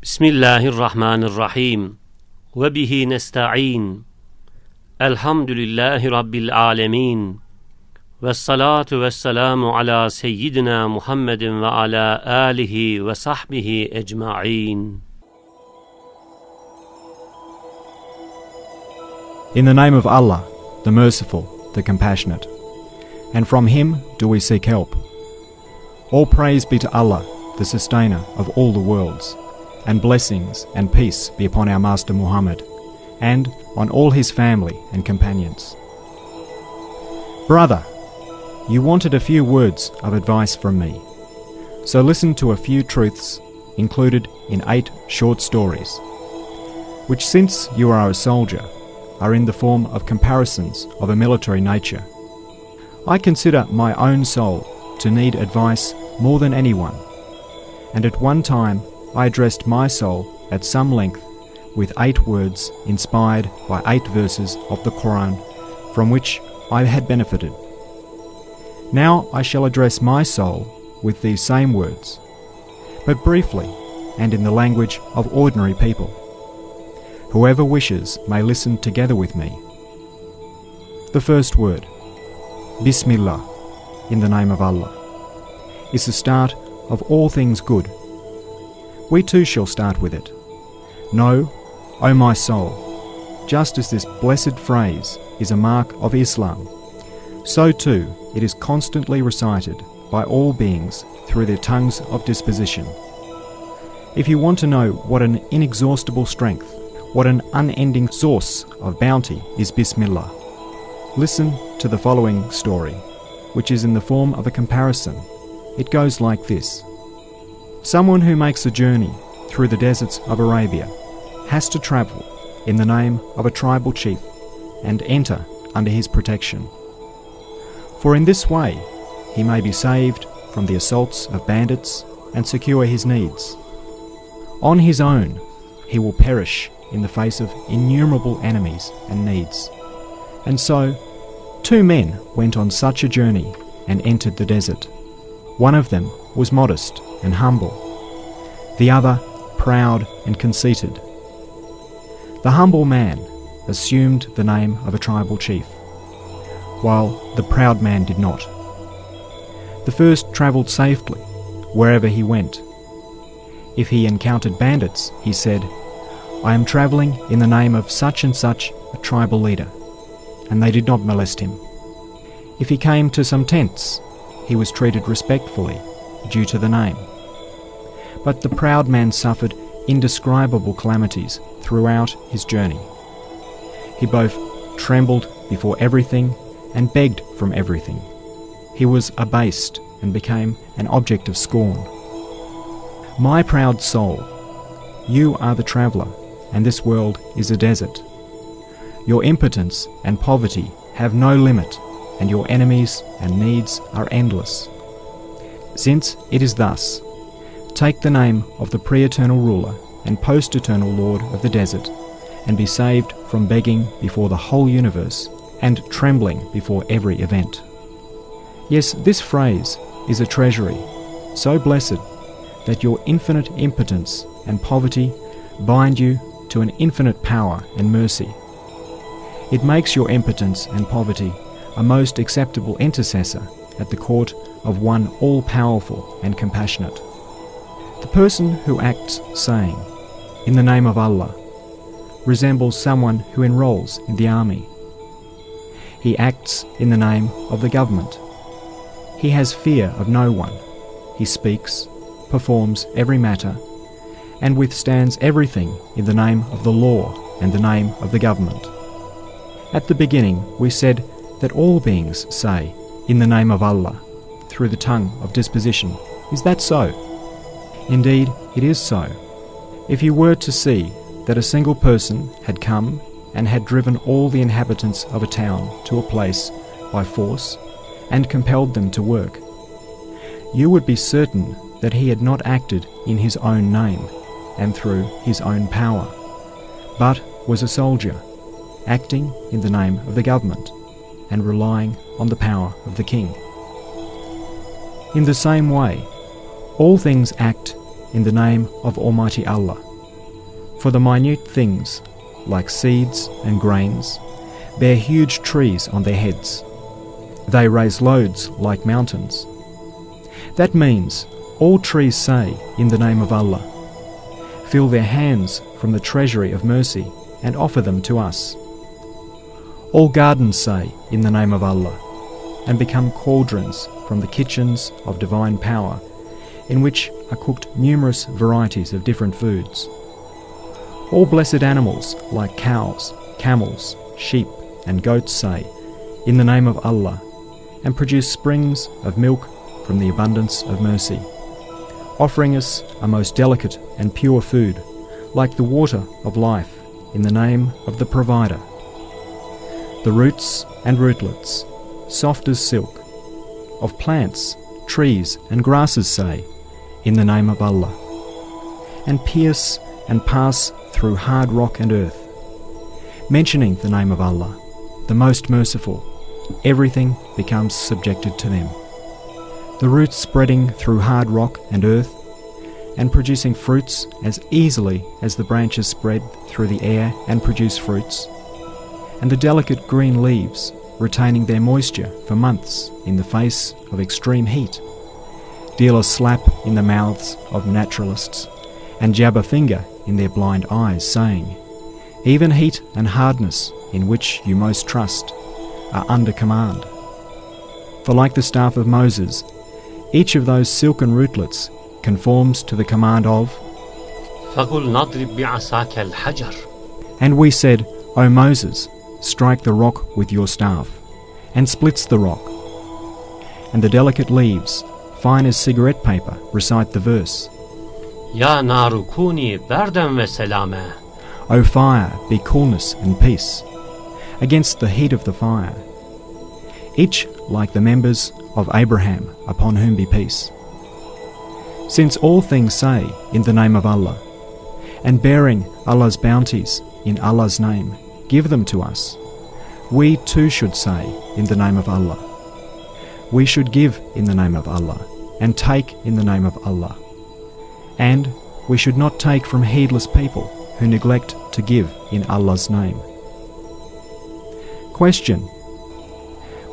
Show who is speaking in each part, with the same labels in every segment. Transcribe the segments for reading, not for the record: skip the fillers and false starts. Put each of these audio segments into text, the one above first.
Speaker 1: Bismillahirrahmanirrahim. Ve bihi nesta'in. Elhamdülillahi Rabbil alemin. Vessalatu vesselamu ala seyyidina Muhammedin ve ala alihi ve sahbihi ecma'in.
Speaker 2: In the name of Allah, the Merciful, the Compassionate, and from Him do we seek help. All praise be to Allah, the Sustainer of all the worlds, and blessings and peace be upon our Master Muhammad, and on all his family and companions. Brother, you wanted a few words of advice from me, so listen to a few truths included in 8 short stories, which, since you are a soldier, are in the form of comparisons of a military nature. I consider my own soul to need advice more than anyone, and at one time I addressed my soul at some length with 8 words inspired by 8 verses of the Quran from which I had benefited. Now I shall address my soul with these same words, but briefly and in the language of ordinary people. Whoever wishes may listen together with me. The first word, Bismillah, in the name of Allah, is the start of all things good. We too shall start with it. Know, O my soul, just as this blessed phrase is a mark of Islam, so too it is constantly recited by all beings through their tongues of disposition. If you want to know what an inexhaustible strength, what an unending source of bounty is Bismillah, listen to the following story, which is in the form of a comparison. It goes like this. Someone who makes a journey through the deserts of Arabia has to travel in the name of a tribal chief and enter under his protection. For in this way he may be saved from the assaults of bandits and secure his needs. On his own he will perish in the face of innumerable enemies and needs. And so 2 men went on such a journey and entered the desert. One of them was modest and humble, the other proud and conceited. The humble man assumed the name of a tribal chief, while the proud man did not. The first travelled safely wherever he went. If he encountered bandits, he said, I am travelling in the name of such and such a tribal leader, and they did not molest him. If he came to some tents, he was treated respectfully due to the name. But the proud man suffered indescribable calamities throughout his journey. He both trembled before everything and begged from everything. He was abased and became an object of scorn. My proud soul, you are the traveller, and this world is a desert. Your impotence and poverty have no limit, and your enemies and needs are endless. Since it is thus, take the name of the pre-eternal ruler and post-eternal lord of the desert, and be saved from begging before the whole universe and trembling before every event. Yes, this phrase is a treasury, so blessed that your infinite impotence and poverty bind you to an infinite power and mercy. It makes your impotence and poverty a most acceptable intercessor at the court of one all-powerful and compassionate. The person who acts saying, in the name of Allah, resembles someone who enrolls in the army. He acts in the name of the government. He has fear of no one. He speaks, performs every matter, and withstands everything in the name of the law and the name of the government. At the beginning we said that all beings say, in the name of Allah, through the tongue of disposition. Is that so? Indeed, it is so. If you were to see that a single person had come and had driven all the inhabitants of a town to a place by force and compelled them to work, you would be certain that he had not acted in his own name and through his own power, but was a soldier, acting in the name of the government and relying on the power of the king. In the same way, all things act in the name of Almighty Allah, For the minute things, like seeds and grains, bear huge trees on their heads. They raise loads like mountains. That means all trees say, in the name of Allah, fill their hands from the treasury of mercy and offer them to us. All gardens say, in the name of Allah, and become cauldrons from the kitchens of divine power, in which are cooked numerous varieties of different foods. All blessed animals, like cows, camels, sheep, and goats say, in the name of Allah, and produce springs of milk from the abundance of mercy, offering us a most delicate and pure food, like the water of life, in the name of the Provider. The roots and rootlets, soft as silk, of plants, trees, and grasses say, in the name of Allah, and pierce and pass through hard rock and earth. Mentioning the name of Allah, the Most Merciful, everything becomes subjected to them. The roots spreading through hard rock and earth, and producing fruits as easily as the branches spread through the air and produce fruits, and the delicate green leaves retaining their moisture for months in the face of extreme heat, deal a slap in the mouths of naturalists, and jab a finger in their blind eyes, saying, even heat and hardness in which you most trust are under command. For like the staff of Moses, each of those silken rootlets conforms to the command of,
Speaker 1: فَقُلْ نَضْرِبْ بِعَصَاكَ الْحَجَرَ.
Speaker 2: And we said, O Moses, strike the rock with your staff, and splits the rock. And the delicate leaves, fine as cigarette paper, recite the verse,
Speaker 1: يَا نَارُ كُونِي بَرْدًا وَسَلَامًا.
Speaker 2: O fire, be coolness and peace, against the heat of the fire. Each like the members of Abraham, upon whom be peace. Since all things say, in the name of Allah, and bearing Allah's bounties in Allah's name, give them to us, we too should say, in the name of Allah. We should give in the name of Allah, and take in the name of Allah. And we should not take from heedless people who neglect to give in Allah's name. Question.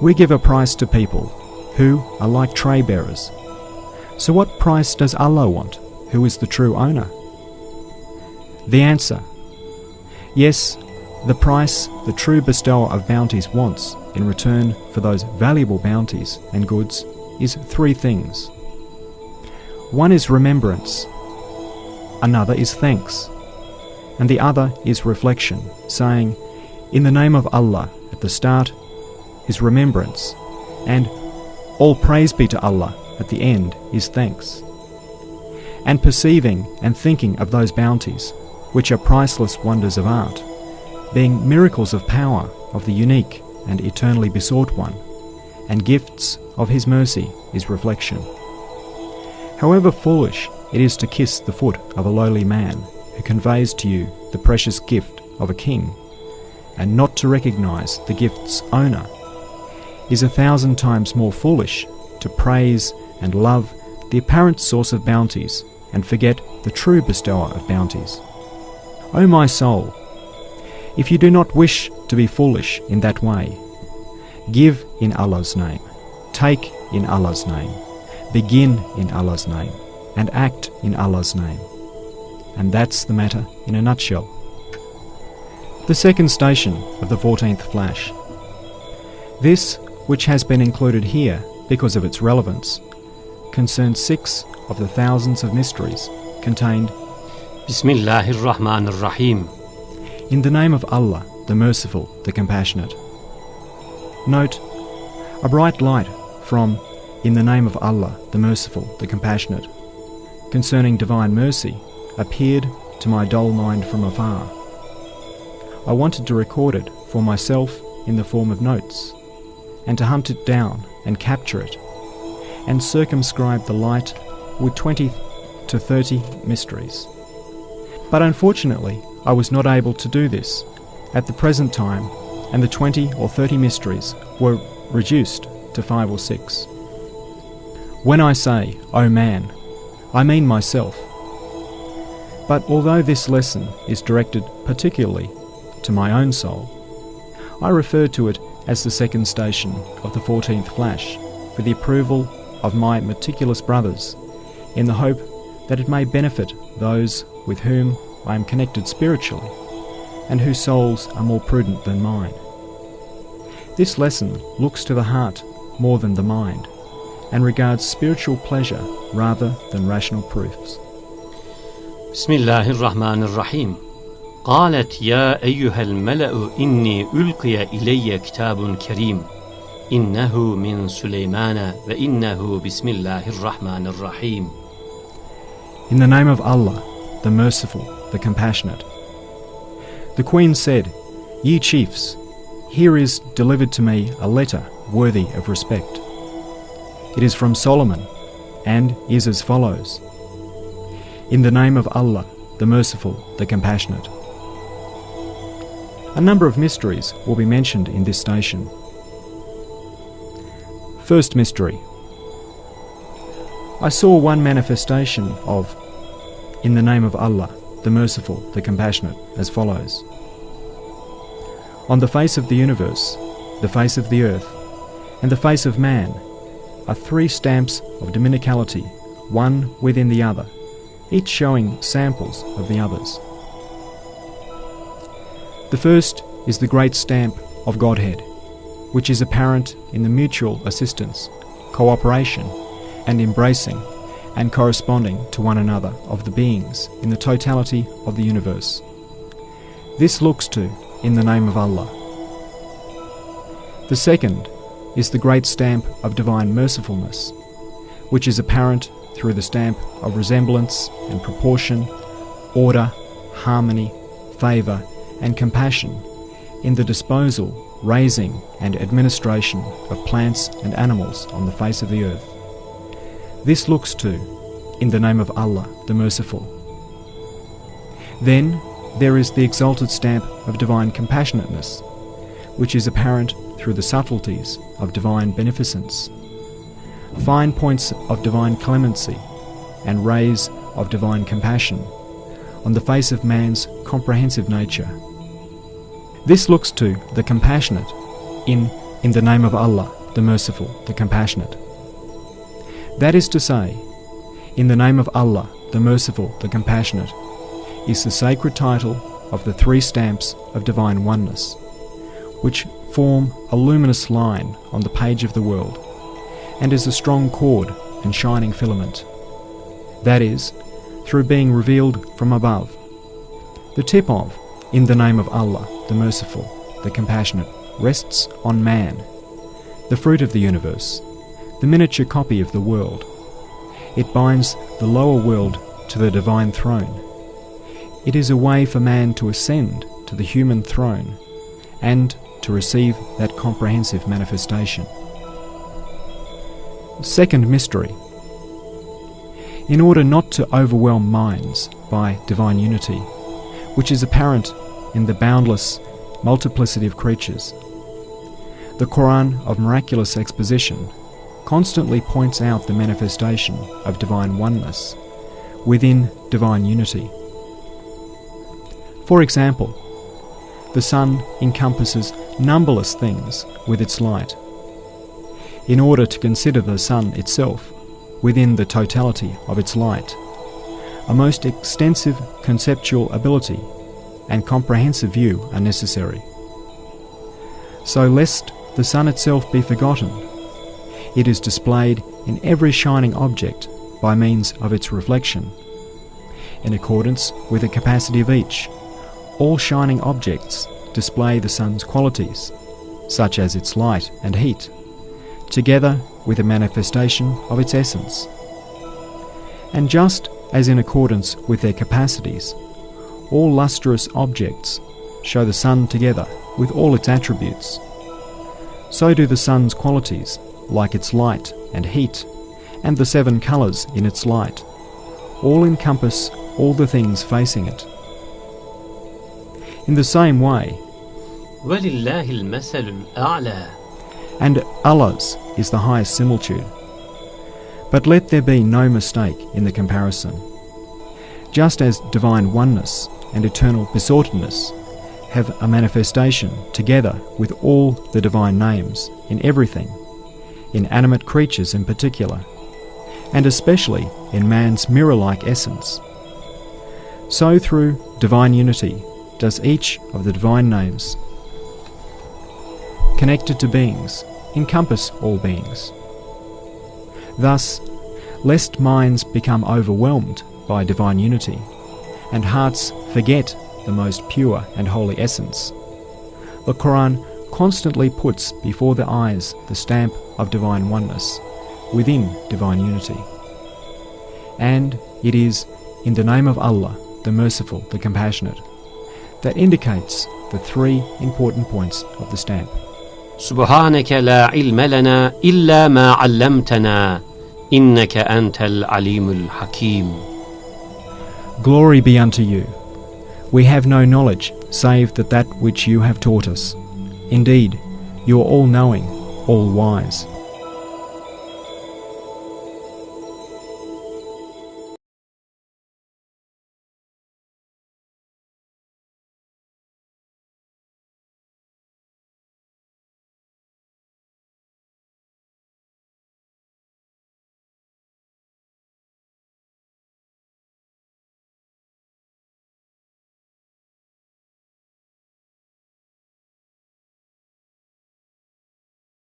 Speaker 2: We give a price to people who are like tray bearers. So what price does Allah want, who is the true owner? The answer. Yes, the price the true bestower of bounties wants in return for those valuable bounties and goods is three things. One is remembrance, another is thanks, and the other is reflection, saying, in the name of Allah at the start is remembrance, and all praise be to Allah at the end is thanks. And perceiving and thinking of those bounties, which are priceless wonders of art, being miracles of power of the unique and eternally besought one, and gifts of his mercy is reflection. However foolish it is to kiss the foot of a lowly man who conveys to you the precious gift of a king, and not to recognize the gift's owner, is 1,000 times more foolish to praise and love the apparent source of bounties and forget the true bestower of bounties. O my soul, if you do not wish to be foolish in that way, give in Allah's name, take in Allah's name, begin in Allah's name, and act in Allah's name. And that's the matter in a nutshell. The second station of the 14th flash. This, which has been included here because of its relevance, concerns 6 of the thousands of mysteries contained
Speaker 1: Bismillah ar-Rahman ar-Rahim.
Speaker 2: In the name of Allah, the Merciful, the Compassionate. Note, a bright light from In the name of Allah, the Merciful, the Compassionate, concerning divine mercy, appeared to my dull mind from afar. I wanted to record it for myself in the form of notes, and to hunt it down and capture it, and circumscribe the light with 20 to 30 mysteries. But unfortunately, I was not able to do this at the present time, and the 20 or 30 mysteries were reduced to 5 or 6. When I say, O man, I mean myself. But although this lesson is directed particularly to my own soul, I refer to it as the second station of the 14th flash for the approval of my meticulous brothers, in the hope that it may benefit those with whom I am connected spiritually and whose souls are more prudent than mine. This lesson looks to the heart more than the mind and regards spiritual pleasure rather than rational proofs.
Speaker 1: Bismillahir Rahmanir Rahim. قالت يا أيها الملأ إني ألقي إلي كتاب كريم إنه من سليمان وإنه بسم الله الرحمن الرحيم.
Speaker 2: In the name of Allah, the Merciful, the Compassionate. The Queen said, Ye chiefs, here is delivered to me a letter worthy of respect. It is from Solomon, and is as follows. In the name of Allah, the Merciful, the Compassionate. A number of mysteries will be mentioned in this station. First mystery. I saw one manifestation of, in the name of Allah, the Merciful, the Compassionate, as follows. On the face of the universe, the face of the earth, and the face of man are three stamps of dominicality, one within the other, each showing samples of the others. The first is the great stamp of Godhead, which is apparent in the mutual assistance, cooperation, and embracing and corresponding to one another of the beings in the totality of the universe. This looks to in the name of Allah. The second is the great stamp of divine mercifulness, which is apparent through the stamp of resemblance and proportion, order, harmony, favour, and compassion in the disposal, raising, and administration of plants and animals on the face of the earth. This looks to in the name of Allah, the Merciful. Then there is the exalted stamp of divine compassionateness, which is apparent through the subtleties of divine beneficence, fine points of divine clemency, and rays of divine compassion on the face of man's comprehensive nature. This looks to the compassionate in the name of Allah, the Merciful, the Compassionate. That is to say, in the name of Allah, the Merciful, the Compassionate, is the sacred title of the three stamps of divine oneness, which form a luminous line on the page of the world, and is a strong cord and shining filament. That is, through being revealed from above. The tip of, in the name of Allah, the Merciful, the Compassionate, rests on man, the fruit of the universe, the miniature copy of the world. It binds the lower world to the divine throne. It is a way for man to ascend to the human throne and to receive that comprehensive manifestation. Second mystery. In order not to overwhelm minds by divine unity, which is apparent in the boundless multiplicity of creatures, the Quran of miraculous exposition constantly points out the manifestation of divine oneness within divine unity. For example, the sun encompasses numberless things with its light. In order to consider the sun itself within the totality of its light, a most extensive conceptual ability and comprehensive view are necessary. So lest the sun itself be forgotten, it is displayed in every shining object by means of its reflection. In accordance with the capacity of each, all shining objects display the sun's qualities, such as its light and heat, together with a manifestation of its essence. And just as in accordance with their capacities, all lustrous objects show the sun together with all its attributes, so do the sun's qualities, like its light and heat, and the 7 colours in its light, all encompass all the things facing it. In the same way,
Speaker 1: وَلِلَّهِ الْمَثَلُ الْأَعْلَى,
Speaker 2: and Allah's is the highest similitude. But let there be no mistake in the comparison. just as divine oneness and eternal besoughtedness have a manifestation together with all the divine names in everything, in animate creatures in particular, and especially in man's mirror-like essence. So through divine unity does each of the divine names, connected to beings, encompass all beings. Thus, lest minds become overwhelmed by divine unity, and hearts forget the most pure and holy essence, the Quran constantly puts before the eyes the stamp of divine oneness within divine unity. And it is in the name of Allah, the Merciful, the Compassionate, that indicates the three important points of the stamp.
Speaker 1: Subhaneke la ilme lena illa ma allamtana inneke entel alimul hakim.
Speaker 2: Glory be unto you. We have no knowledge save that which you have taught us. Indeed, you are all-knowing, all-wise.